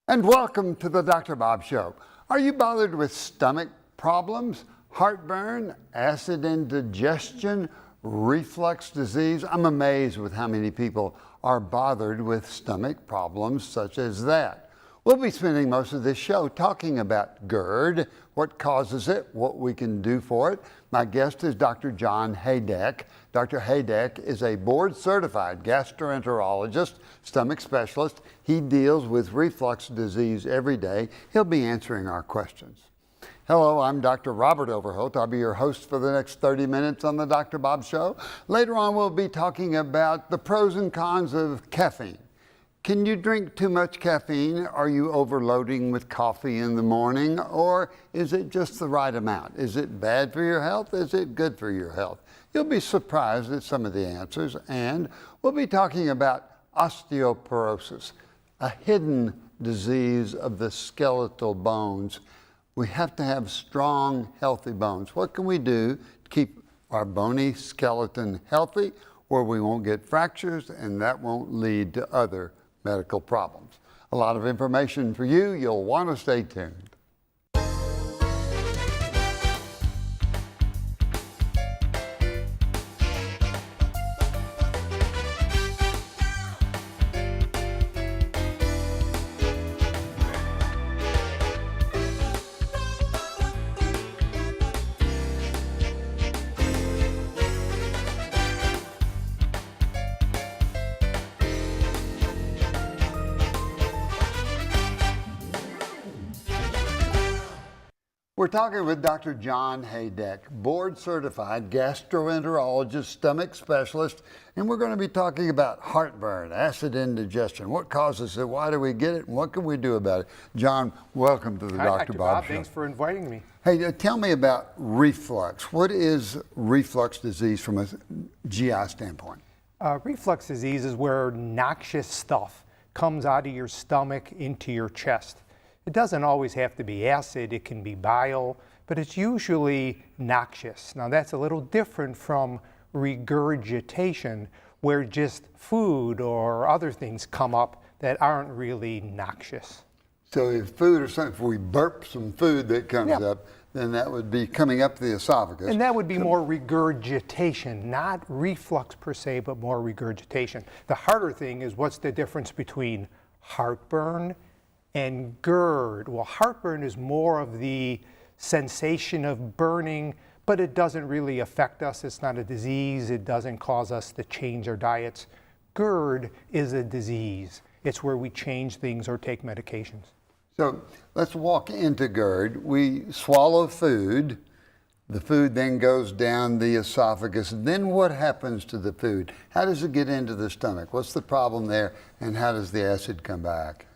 And welcome to the Dr. Bob Show. Are you bothered with stomach problems, heartburn, acid indigestion, reflux disease? I'm amazed with how many people are bothered with stomach problems such as that. We'll be spending most of this show talking about GERD, what causes it, what we can do for it. My guest is Dr. John Haydek. Dr. Haydek is a board-certified gastroenterologist, stomach specialist. He deals with reflux disease every day. He'll be answering our questions. Hello, I'm Dr. Robert Overholt. I'll be your host for the next 30 minutes on the Dr. Bob Show. Later on, we'll be talking about the pros and cons of caffeine. Can you drink too much caffeine? Are you overloading with coffee in the morning? Or is it just the right amount? Is it bad for your health? Is it good for your health? You'll be surprised at some of the answers. And we'll be talking about osteoporosis, a hidden disease of the skeletal bones. We have to have strong, healthy bones. What can we do to keep our bony skeleton healthy where we won't get fractures and that won't lead to other medical problems? A lot of information for you. You'll want to stay tuned. We're talking with Dr. John Haydek, board-certified gastroenterologist, stomach specialist, and we're going to be talking about heartburn, acid indigestion, what causes it, why do we get it, and what can we do about it. John, welcome to the Dr. Bob Show. Thanks for inviting me. Hey, tell me about reflux. What is reflux disease from a GI standpoint? Reflux disease is where noxious stuff comes out of your stomach into your chest. It doesn't always have to be acid, it can be bile, but it's usually noxious. Now that's a little different from regurgitation, where just food or other things come up that aren't really noxious. So if food or something, if we burp some food that comes up, then that would be coming up the esophagus. And that would be more regurgitation, not reflux per se, but more regurgitation. The harder thing is what's the difference between heartburn and GERD. Well, heartburn is more of the sensation of burning, but it doesn't really affect us. It's not a disease. It doesn't cause us to change our diets. GERD is a disease. It's where we change things or take medications. So let's walk into GERD. We swallow food. The food then goes down the esophagus. Then what happens to the food? How does it get into the stomach? What's the problem there, and how does the acid come back?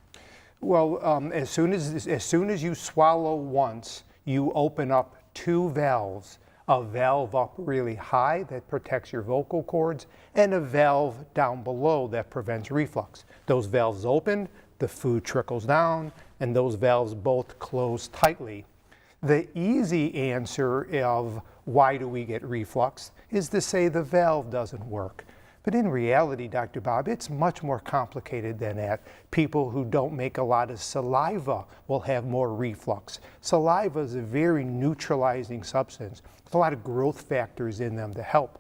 Well, as soon as you swallow once, you open up two valves. A valve up really high that protects your vocal cords, and a valve down below that prevents reflux. Those valves open, the food trickles down, and those valves both close tightly. The easy answer of why do we get reflux is to say the valve doesn't work. But in reality, Dr. Bob, it's much more complicated than that. People who don't make a lot of saliva will have more reflux. Saliva is a very neutralizing substance. There's a lot of growth factors in them to help.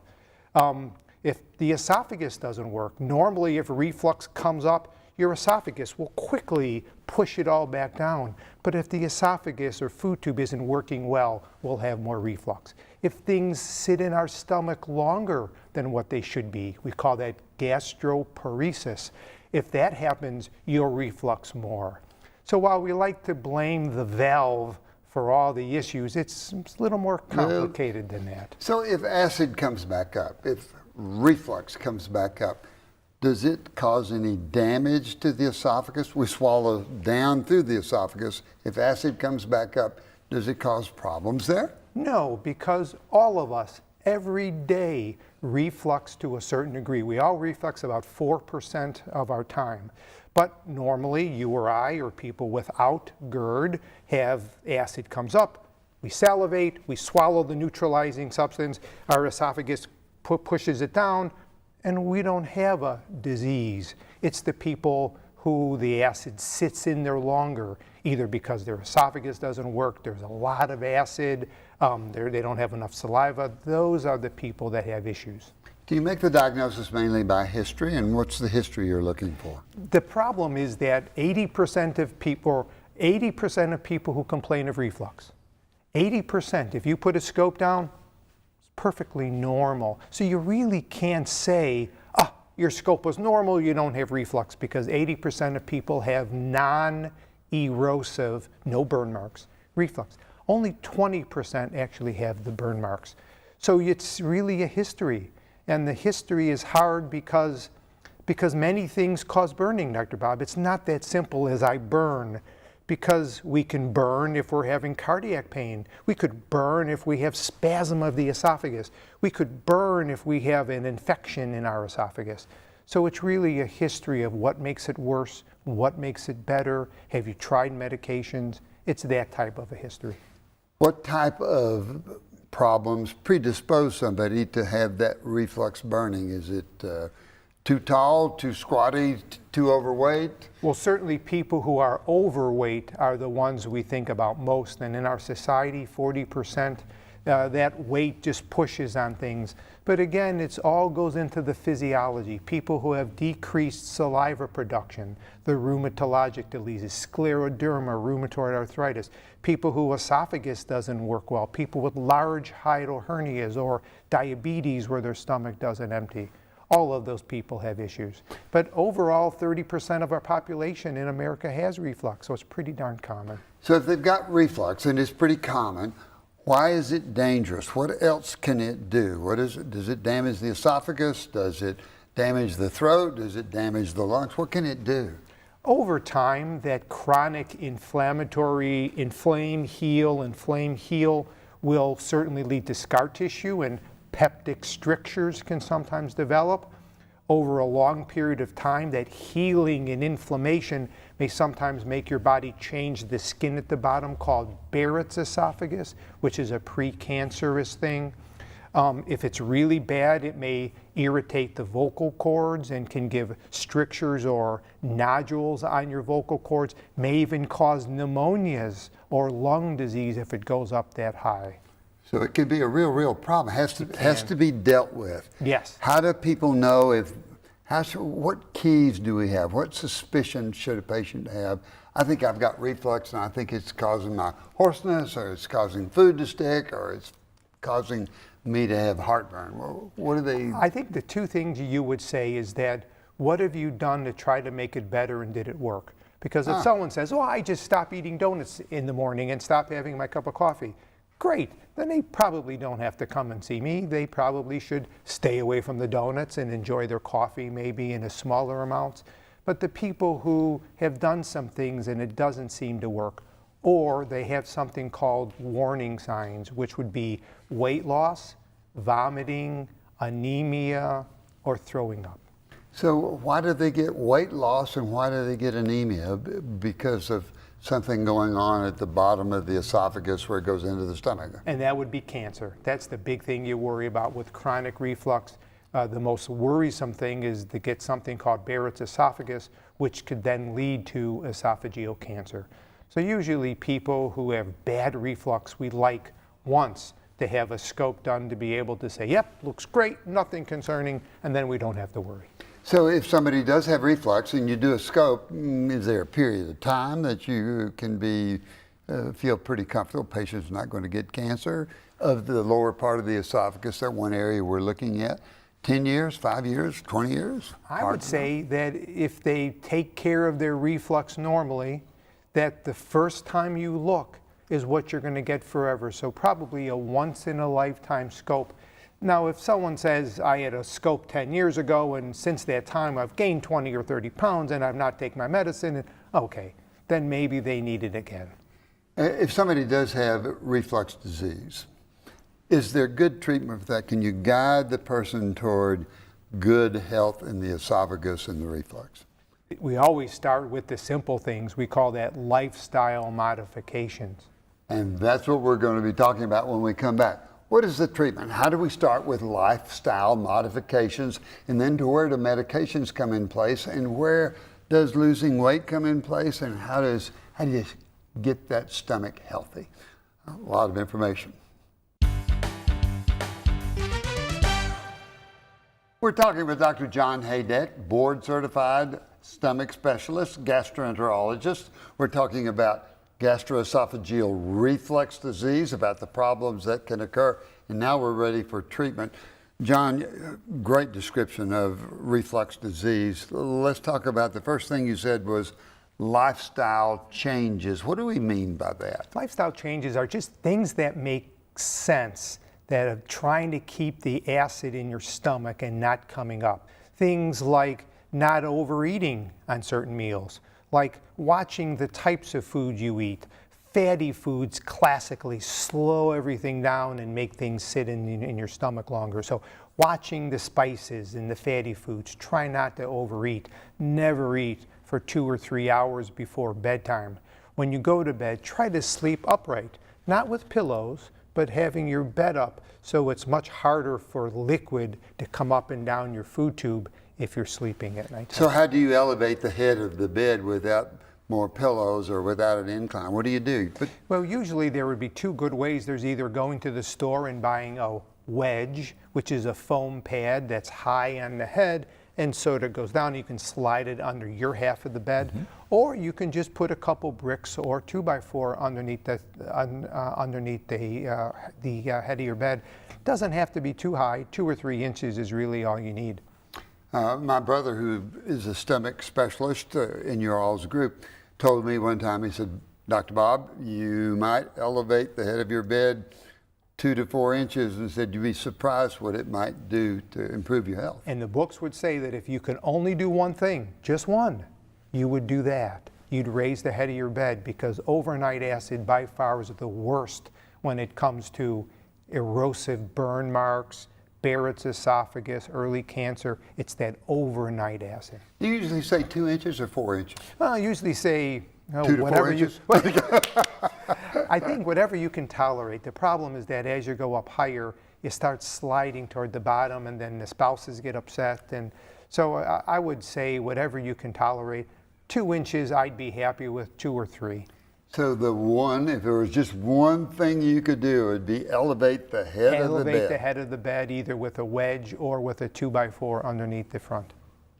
If the esophagus doesn't work, normally if reflux comes up, your esophagus will quickly push it all back down. But if the esophagus or food tube isn't working well, we'll have more reflux. If things sit in our stomach longer than what they should be, we call that gastroparesis. If that happens, you'll reflux more. So while we like to blame the valve for all the issues, it's a little more complicated than that. So if acid comes back up, if reflux comes back up, does it cause any damage to the esophagus? We swallow down through the esophagus. If acid comes back up, does it cause problems there? No, because all of us, every day, reflux to a certain degree. We all reflux about 4% of our time. But normally, you or I, or people without GERD, have acid comes up, we salivate, we swallow the neutralizing substance, our esophagus pushes it down, and we don't have a disease. It's the people who the acid sits in there longer, either because their esophagus doesn't work, there's a lot of acid, they don't have enough saliva. Those are the people that have issues. Do you make the diagnosis mainly by history, and what's the history you're looking for? The problem is that 80% of people who complain of reflux, 80%, if you put a scope down, it's perfectly normal. So you really can't say, your scope was normal, you don't have reflux, because 80% of people have non-erosive, no burn marks, reflux. Only 20% actually have the burn marks. So it's really a history. And the history is hard because many things cause burning, Dr. Bob. It's not that simple as I burn, because we can burn if we're having cardiac pain. We could burn if we have spasm of the esophagus. We could burn if we have an infection in our esophagus. So it's really a history of what makes it worse, what makes it better. Have you tried medications? It's that type of a history. What type of problems predispose somebody to have that reflux burning? Is it too tall, too squatty, too overweight? Well, certainly people who are overweight are the ones we think about most. And in our society, 40%, that weight just pushes on things. But again, it all goes into the physiology. People who have decreased saliva production, the rheumatologic diseases, scleroderma, rheumatoid arthritis, people whose esophagus doesn't work well, people with large hiatal hernias or diabetes where their stomach doesn't empty. All of those people have issues. But overall, 30% of our population in America has reflux, so it's pretty darn common. So if they've got reflux, and it's pretty common, why is it dangerous? What else can it do? What is it? Does it damage the esophagus? Does it damage the throat? Does it damage the lungs? What can it do? Over time, that chronic inflammatory inflame, heal will certainly lead to scar tissue, and peptic strictures can sometimes develop. Over a long period of time, that healing and inflammation may sometimes make your body change the skin at the bottom, called Barrett's esophagus, which is a precancerous thing. If it's really bad, it may irritate the vocal cords and can give strictures or nodules on your vocal cords, may even cause pneumonias or lung disease if it goes up that high. So it could be a real problem. Has to be dealt with. Yes. How do people know what keys do we have? What suspicion should a patient have? I think I've got reflux and I think it's causing my hoarseness, or it's causing food to stick, or it's causing me to have heartburn. What are they? I think the two things you would say is that, what have you done to try to make it better, and did it work? Because if someone says, I just stopped eating donuts in the morning and stopped having my cup of coffee, great, then they probably don't have to come and see me. They probably should stay away from the donuts and enjoy their coffee maybe in a smaller amounts. But the people who have done some things and it doesn't seem to work, or they have something called warning signs, which would be weight loss, vomiting, anemia, or throwing up. So why do they get weight loss and why do they get anemia? Because of something going on at the bottom of the esophagus where it goes into the stomach. And that would be cancer. That's the big thing you worry about with chronic reflux. The most worrisome thing is to get something called Barrett's esophagus, which could then lead to esophageal cancer. So usually people who have bad reflux, we like once to have a scope done to be able to say, yep, looks great, nothing concerning, and then we don't have to worry. So if somebody does have reflux and you do a scope, is there a period of time that you can feel pretty comfortable patient's not going to get cancer of the lower part of the esophagus, that one area we're looking at? 10 years, 5 years, 20 years? I would say that if they take care of their reflux normally, that the first time you look is what you're going to get forever. So probably a once-in-a-lifetime scope. Now, if someone says, I had a scope 10 years ago and since that time I've gained 20 or 30 pounds and I've not taken my medicine, okay, then maybe they need it again. If somebody does have reflux disease, is there good treatment for that? Can you guide the person toward good health in the esophagus and the reflux? We always start with the simple things. We call that lifestyle modifications. And that's what we're going to be talking about when we come back. What is the treatment? How do we start with lifestyle modifications, and then to where do medications come in place, and where does losing weight come in place, and how do you get that stomach healthy? A lot of information. We're talking with Dr. John Haydek, board-certified stomach specialist, gastroenterologist. We're talking about gastroesophageal reflux disease, about the problems that can occur, and now we're ready for treatment. John, great description of reflux disease. Let's talk about the first thing you said was lifestyle changes. What do we mean by that? Lifestyle changes are just things that make sense, that are trying to keep the acid in your stomach and not coming up. Things like not overeating on certain meals, like watching the types of food you eat. Fatty foods classically slow everything down and make things sit in your stomach longer. So watching the spices and the fatty foods, try not to overeat. Never eat for 2 or 3 hours before bedtime. When you go to bed, try to sleep upright, not with pillows, but having your bed up so it's much harder for liquid to come up and down your food tube if you're sleeping at night. So how do you elevate the head of the bed without more pillows or without an incline? What do you do? Well, usually there would be 2 good ways. There's either going to the store and buying a wedge, which is a foam pad that's high on the head and sort of goes down. You can slide it under your half of the bed, or you can just put a couple bricks or 2x4 underneath the head of your bed. Doesn't have to be too high. 2 or 3 inches is really all you need. My brother, who is a stomach specialist in your all's group, told me one time, he said, Dr. Bob, you might elevate the head of your bed 2 to 4 inches, and said you'd be surprised what it might do to improve your health. And the books would say that if you can only do one thing, just one, you would do that. You'd raise the head of your bed, because overnight acid by far is the worst when it comes to erosive burn marks, Barrett's esophagus, early cancer. It's that overnight acid. Do you usually say 2 inches or 4 inches? Well, I usually say 2 to 4 inches? I think whatever you can tolerate. The problem is that as you go up higher, you start sliding toward the bottom, and then the spouses get upset. And so I would say whatever you can tolerate. 2 inches, I'd be happy with. 2 or 3. So if there was just one thing you could do, it'd be elevate the head of the bed. Elevate the head of the bed either with a wedge or with a 2x4 underneath the front.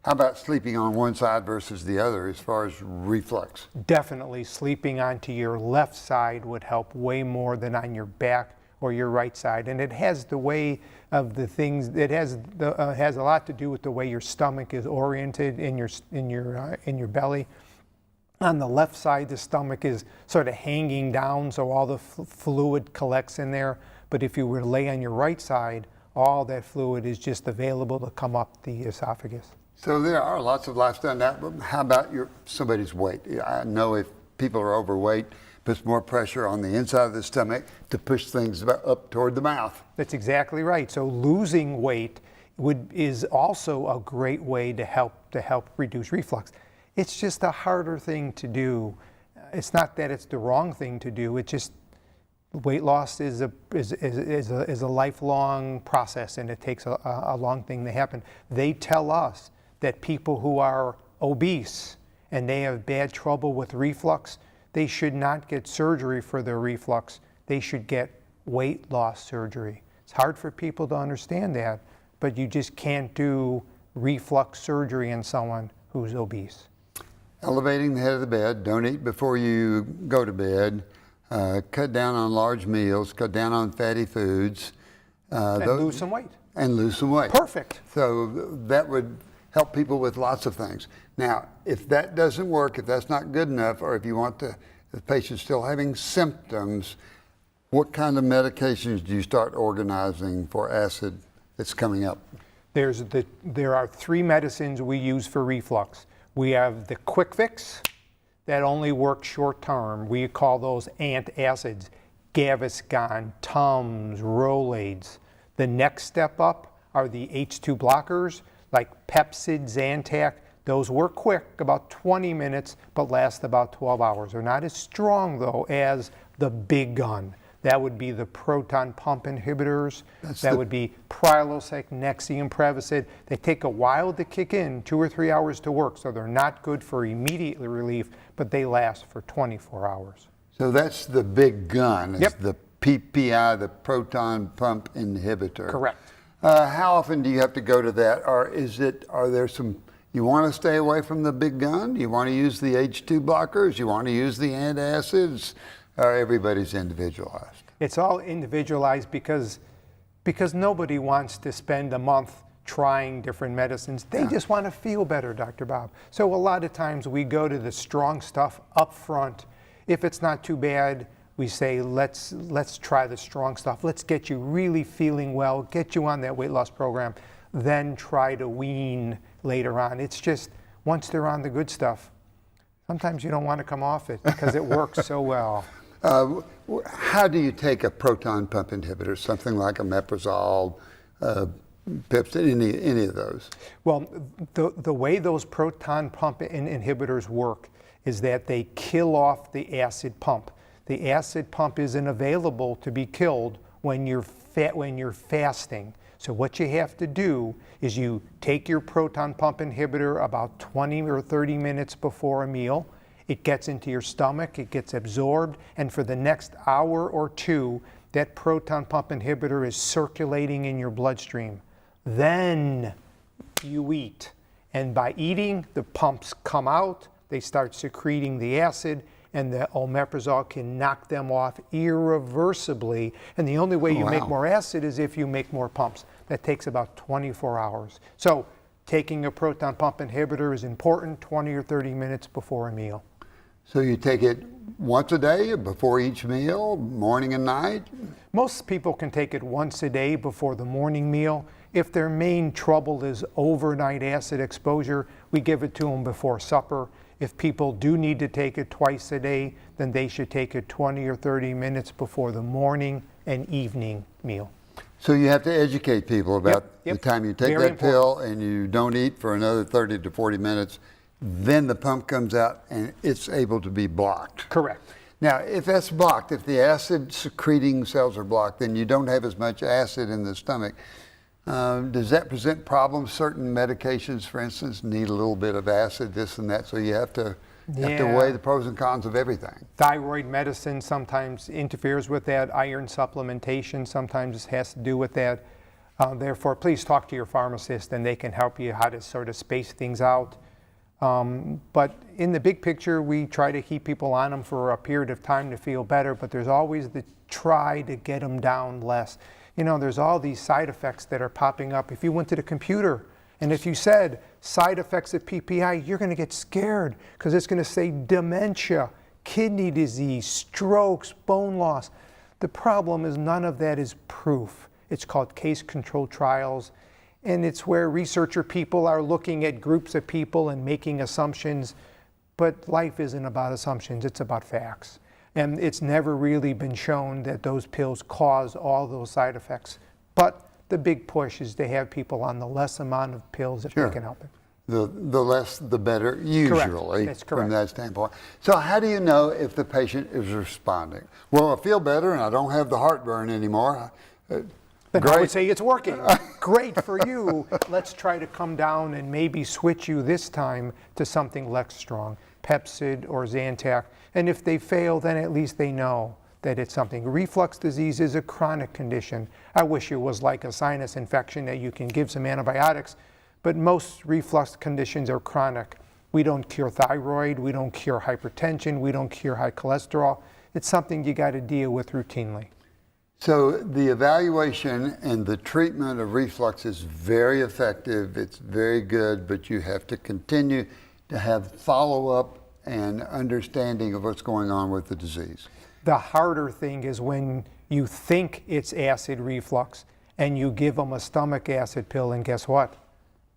How about sleeping on one side versus the other as far as reflux? Definitely sleeping onto your left side would help way more than on your back or your right side. And it has the way of the things, it has a lot to do with the way your stomach is oriented in your belly. On the left side, the stomach is sort of hanging down, so all the fluid collects in there. But if you were to lay on your right side, all that fluid is just available to come up the esophagus. So there are lots of lifestyle now, but how about somebody's weight? I know if people are overweight, it puts more pressure on the inside of the stomach to push things up toward the mouth. That's exactly right. So losing weight is also a great way to help reduce reflux. It's just a harder thing to do. It's not that it's the wrong thing to do. It's just weight loss is a lifelong process, and it takes a long thing to happen. They tell us that people who are obese and they have bad trouble with reflux, they should not get surgery for their reflux. They should get weight loss surgery. It's hard for people to understand that, but you just can't do reflux surgery in someone who's obese. Elevating the head of the bed, don't eat before you go to bed, cut down on large meals, cut down on fatty foods. And lose some weight. And lose some weight. Perfect. So that would help people with lots of things. Now, if that doesn't work, if that's not good enough, or if the patient's still having symptoms, what kind of medications do you start organizing for acid that's coming up? There are 3 medicines we use for reflux. We have the quick fix that only works short term. We call those antacids, Gaviscon, Tums, Rolaids. The next step up are the H2 blockers like Pepcid, Zantac. Those work quick, about 20 minutes, but last about 12 hours. They're not as strong though as the big gun. That would be the proton pump inhibitors. That's that the- would be Prilosec, Nexium, Prevacid. They take a while to kick in, 2 or 3 hours to work, so they're not good for immediate relief, but they last for 24 hours. So that's the big gun, is Yep. the PPI, the proton pump inhibitor. Correct. How often do you have to go to that? Or are there some, you want to stay away from the big gun? You want to use the H2 blockers? You want to use the antacids? Or everybody's individualized? It's all individualized because nobody wants to spend a month trying different medicines. They just want to feel better, Dr. Bob. So a lot of times we go to the strong stuff up front. If it's not too bad, we say, let's try the strong stuff. Let's get you really feeling well, get you on that weight loss program, then try to wean later on. It's just, once they're on the good stuff, sometimes you don't want to come off it because it works so well. How do you take a proton pump inhibitor, something like omeprazole, Pepsid, any of those? Well, the way those proton pump inhibitors work is that they kill off the acid pump. The acid pump isn't available to be killed when you're fasting. So what you have to do is you take your proton pump inhibitor about 20 or 30 minutes before a meal. It gets into your stomach, it gets absorbed, and for the next hour or two, that proton pump inhibitor is circulating in your bloodstream. Then you eat. And by eating, the pumps come out, they start secreting the acid, and the omeprazole can knock them off irreversibly. And the only way you make more acid is if you make more pumps. That takes about 24 hours. So taking a proton pump inhibitor is important 20 or 30 minutes before a meal. So you take it once a day, before each meal, morning and night? Most people can take it once a day before the morning meal. If their main trouble is overnight acid exposure, we give it to them before supper. If people do need to take it twice a day, then they should take it 20 or 30 minutes before the morning and evening meal. So you have to educate people about the time you take Very that pill and you don't eat for another 30 to 40 minutes. Then the pump comes out and it's able to be blocked. Correct. Now, if that's blocked, if the acid secreting cells are blocked, then you don't have as much acid in the stomach. Does that present problems? Certain medications, for instance, need a little bit of acid, this and that, so you have to weigh the pros and cons of everything. Thyroid medicine sometimes interferes with that. Iron supplementation sometimes has to do with that. Therefore, please talk to your pharmacist and they can help you how to sort of space things out. But in the big picture, we try to keep people on them for a period of time to feel better, but there's always the try to get them down less. You know, there's all these side effects that are popping up. If you went to the computer and if you said side effects of PPI, you're going to get scared because it's going to say dementia, kidney disease, strokes, bone loss. The problem is none of that is proof. It's called case-controlled trials. And it's where researcher people are looking at groups of people and making assumptions, but life isn't about assumptions, it's about facts. And it's never really been shown that those pills cause all those side effects. But the big push is to have people on the less amount of pills if they can help it. The less, the better, usually, That's from correct. that standpoint. So how do you know if the patient is responding? Well, I feel better and I don't have the heartburn anymore. Then I would say it's working. Great for you. Let's try to come down and maybe switch you this time to something less strong, Pepsid or Zantac. And if they fail, then at least they know that it's something. Reflux disease is a chronic condition. I wish it was like a sinus infection that you can give some antibiotics, but most reflux conditions are chronic. We don't cure thyroid, we don't cure hypertension, we don't cure high cholesterol. It's something you got to deal with routinely. So the evaluation and the treatment of reflux is very effective, it's very good, but you have to continue to have follow-up and understanding of what's going on with the disease. The harder thing is when you think it's acid reflux and you give them a stomach acid pill and guess what?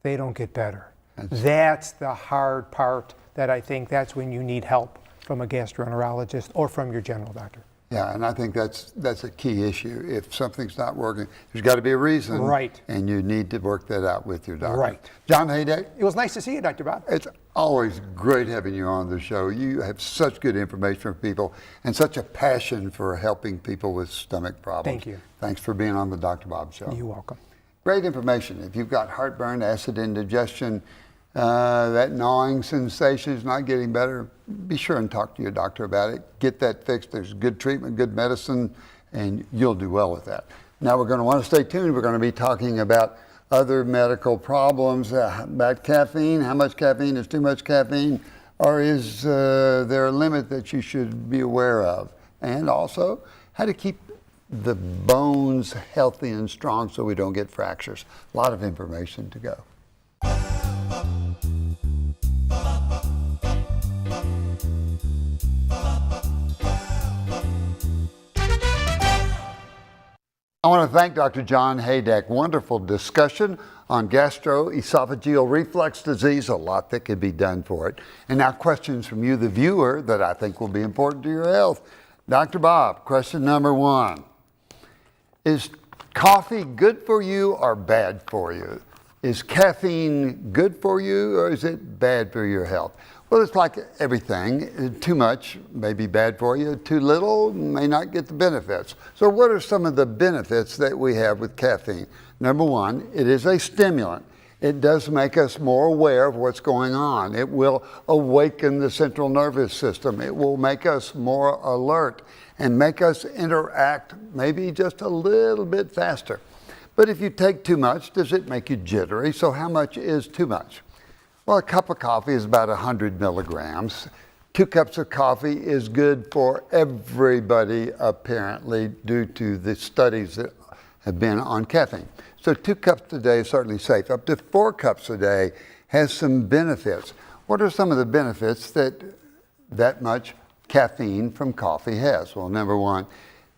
They don't get better. That's the hard part that I think that's when you need help from a gastroenterologist or from your general doctor. Yeah, and I think that's a key issue. If something's not working, there's got to be a reason. Right. And you need to work that out with your doctor. Right. John Haydek, It was nice to see you, Dr. Bob. it's always great having you on the show. You have such good information for people and such a passion for helping people with stomach problems. Thank you. Thanks for being on the Dr. Bob Show. You're welcome. Great information. If you've got heartburn, acid indigestion, that gnawing sensation is not getting better, be sure and talk to your doctor about it. Get that fixed. There's good treatment, good medicine, and you'll do well with that. Now we're going to want to stay tuned. We're going to be talking about other medical problems, about caffeine, how much caffeine is too much caffeine, or is there a limit that you should be aware of? And also, how to keep the bones healthy and strong so we don't get fractures. A lot of information to go. I want to thank Dr. John Haydek. Wonderful discussion on gastroesophageal reflux disease, a lot that could be done for it. And now questions from you, the viewer, that I think will be important to your health. Dr. Bob, question number 1. Is coffee good for you or bad for you? Is caffeine good for you or is it bad for your health? Well, it's like everything. Too much may be bad for you. Too little may not get the benefits. So what are some of the benefits that we have with caffeine? Number 1, it is a stimulant. It does make us more aware of what's going on. It will awaken the central nervous system. It will make us more alert and make us interact maybe just a little bit faster. But if you take too much, does it make you jittery? So how much is too much? Well, a cup of coffee is about 100 milligrams. 2 cups of coffee is good for everybody, apparently, due to the studies that have been on caffeine. So 2 cups a day is certainly safe. Up to 4 cups a day has some benefits. What are some of the benefits that much caffeine from coffee has? Well, number 1,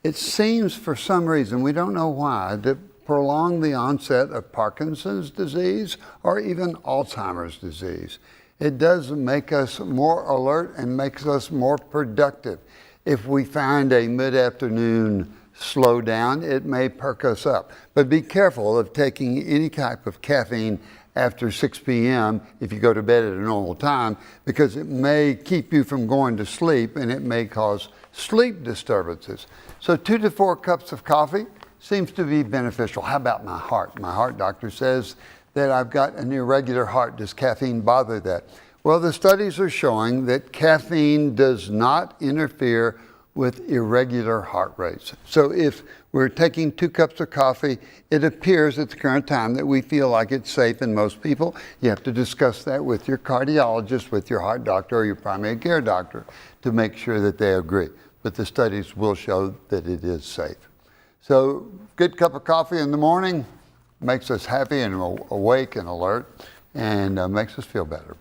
it seems for some reason, we don't know why, to prolong the onset of Parkinson's disease or even Alzheimer's disease. It does make us more alert and makes us more productive. If we find a mid-afternoon slowdown, it may perk us up. But be careful of taking any type of caffeine after 6 p.m. if you go to bed at a normal time, because it may keep you from going to sleep and it may cause sleep disturbances. So 2 to 4 cups of coffee seems to be beneficial. How about my heart? My heart doctor says that I've got an irregular heart. Does caffeine bother that? Well, the studies are showing that caffeine does not interfere with irregular heart rates. So if we're taking 2 cups of coffee, it appears at the current time that we feel like it's safe in most people. You have to discuss that with your cardiologist, with your heart doctor, or your primary care doctor to make sure that they agree. But the studies will show that it is safe. So good cup of coffee in the morning makes us happy and awake and alert and makes us feel better.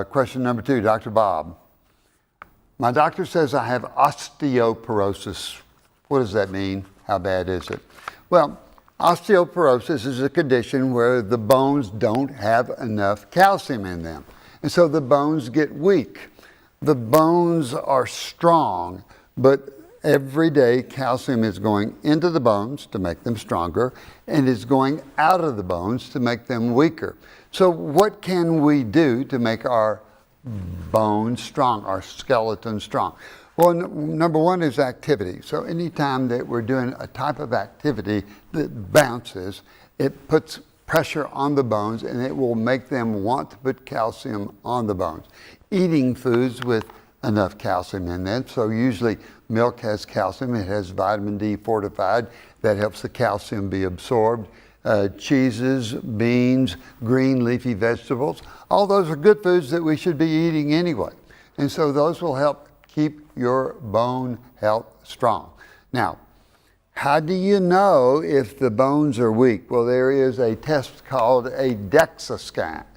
Question number 2, Dr. Bob. My doctor says I have osteoporosis. What does that mean? How bad is it? Well, osteoporosis is a condition where the bones don't have enough calcium in them. And so the bones get weak. The bones are strong, but every day calcium is going into the bones to make them stronger and is going out of the bones to make them weaker. So what can we do to make our bones strong, our skeleton strong? Well, number 1 is activity. So anytime that we're doing a type of activity that bounces, it puts pressure on the bones and it will make them want to put calcium on the bones. Eating foods with enough calcium in them. So usually milk has calcium. It has vitamin D fortified. That helps the calcium be absorbed. Cheeses, beans, green leafy vegetables. All those are good foods that we should be eating anyway. And so those will help keep your bone health strong. Now, how do you know if the bones are weak? Well, there is a test called a DEXA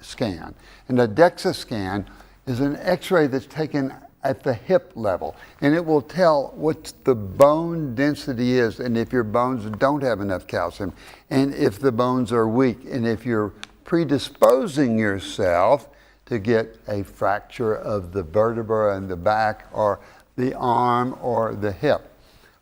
scan. And a DEXA scan is an x-ray that's taken at the hip level, and it will tell what the bone density is, and if your bones don't have enough calcium, and if the bones are weak, and if you're predisposing yourself to get a fracture of the vertebra in the back or the arm or the hip.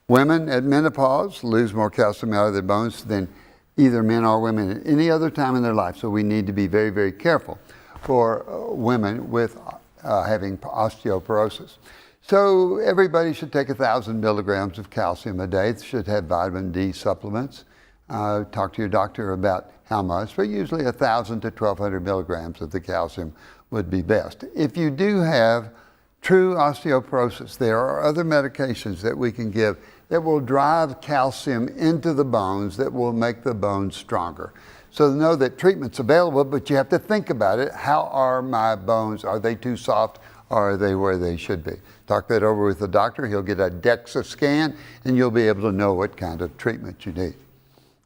Women at menopause lose more calcium out of their bones than either men or women at any other time in their life. So we need to be very, very careful for women with having osteoporosis. So everybody should take 1,000 milligrams of calcium a day. They should have vitamin D supplements. Talk to your doctor about how much, but usually 1,000 to 1,200 milligrams of the calcium would be best. If you do have true osteoporosis, there are other medications that we can give that will drive calcium into the bones that will make the bones stronger. So know that treatment's available, but you have to think about it. How are my bones? Are they too soft, or are they where they should be? Talk that over with the doctor. He'll get a DEXA scan, and you'll be able to know what kind of treatment you need.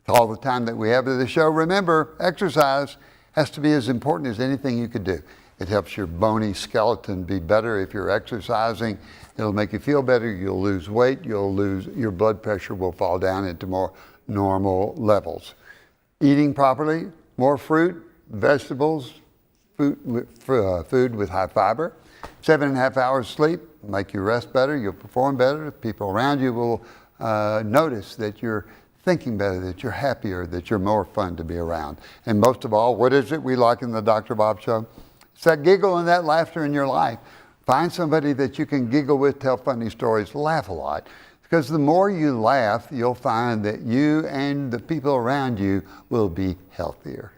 All the time that we have to the show, remember, exercise has to be as important as anything you could do. It helps your bony skeleton be better if you're exercising. It'll make you feel better. You'll lose weight. Your blood pressure will fall down into more normal levels. Eating properly, more fruit, vegetables, food with high fiber. 7.5 hours sleep, make you rest better. You'll perform better. People around you will notice that you're thinking better, that you're happier, that you're more fun to be around. And most of all, what is it we like in the Dr. Bob Show? It's that giggle and that laughter in your life. Find somebody that you can giggle with, tell funny stories, laugh a lot. Because the more you laugh, you'll find that you and the people around you will be healthier.